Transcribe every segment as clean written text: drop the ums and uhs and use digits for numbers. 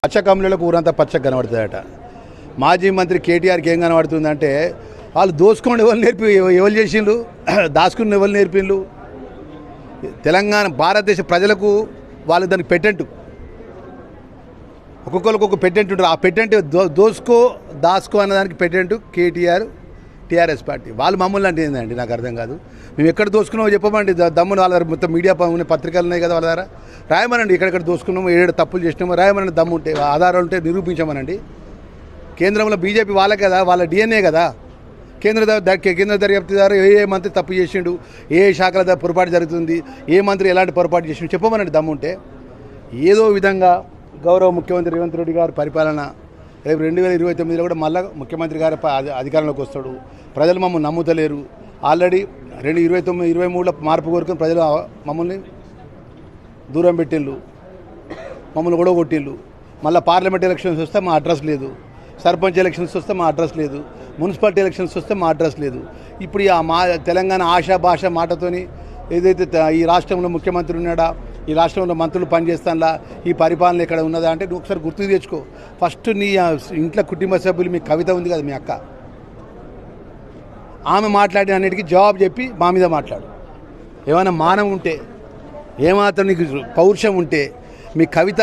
పచ్చకమ్ములకు ఊరంతా పచ్చగా కనబడుతుందట. మాజీ మంత్రి కేటీఆర్కి ఏం కనబడుతుందంటే వాళ్ళు దోసుకోండి ఎవరు చేసిండ్రు, దాచుకుని ఎవరు నేర్పిండ్రు. తెలంగాణ భారతదేశ ప్రజలకు వాళ్ళు దానికి పెటెంట్, ఒక్కొక్కరికి ఒక పెటెంట్ ఉంటుంది. ఆ పెటెంట్ దాసుకో అన్నదానికి పెటెంట్ కేటీఆర్, టీఆర్ఎస్ పార్టీ. వాళ్ళు మమ్మల్ని అంటే ఏందండి నాకు అర్థం కాదు. మేము ఎక్కడ దోసుకున్నామో చెప్పమండి. దమ్మును వాళ్ళ దగ్గర మొత్తం మీడియా పత్రికలు ఉన్నాయి కదా, వాళ్ళ దగ్గర రాయమనండి. ఎక్కడెక్కడ దోసుకున్నామో, ఏడు తప్పులు చేసినామో రాయమనండి. దమ్ము ఉంటే, ఆధారాలు ఉంటే నిరూపించమనండి. కేంద్రంలో బీజేపీ వాళ్ళే కదా, వాళ్ళ డిఎన్ఏ కదా. కేంద్ర దర్యాప్తుదారు ఏ మంత్రి తప్పు చేసిండు, ఏ శాఖల పొరపాటు జరుగుతుంది, ఏ మంత్రి ఎలాంటి పొరపాటు చేసిండు చెప్పమనండి దమ్ము ఉంటే. ఏదో విధంగా గౌరవ ముఖ్యమంత్రి రేవంత్ రెడ్డి గారి పరిపాలన రేపు 2029లో కూడా మళ్ళీ ముఖ్యమంత్రి గారి అధికారంలోకి వస్తాడు. ప్రజలు మమ్మల్ని నమ్ముతలేరు. ఆల్రెడీ 2023లో మార్పు కోరుకుని ప్రజలు మమ్మల్ని దూరం పెట్టిండ్రు, మమ్మల్ని కూడా కొట్టిండ్రు. మళ్ళీ పార్లమెంట్ ఎలక్షన్స్ వస్తే మా అడ్రస్ లేదు, సర్పంచ్ ఎలక్షన్స్ వస్తే మా అడ్రస్ లేదు, మున్సిపాలిటీ ఎలక్షన్స్ వస్తే మా అడ్రస్ లేదు. ఇప్పుడు మా తెలంగాణ ఆశా భాష మాటతోని ఏదైతే ఈ రాష్ట్రంలో ముఖ్యమంత్రి ఉన్నాడా, ఈ రాష్ట్రంలో మంత్రులు పనిచేస్తానులా, ఈ పరిపాలన ఇక్కడ ఉన్నదా అంటే నువ్వు ఒకసారి గుర్తు తెచ్చుకో. ఫస్ట్ నీ ఇంట్లో కుటుంబ సభ్యులు, మీ కవిత ఉంది కదా మీ అక్క, ఆమె మాట్లాడిన అన్నిటికీ జవాబు చెప్పి మా మీద మాట్లాడు. ఏమైనా మానం ఉంటే, ఏమాత్రం నీకు పౌరుషం ఉంటే, మీ కవిత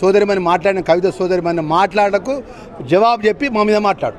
సోదరిమని మాట్లాడిన కవిత సోదరిమని మాట్లాడకు జవాబు చెప్పి మా మీద మాట్లాడు.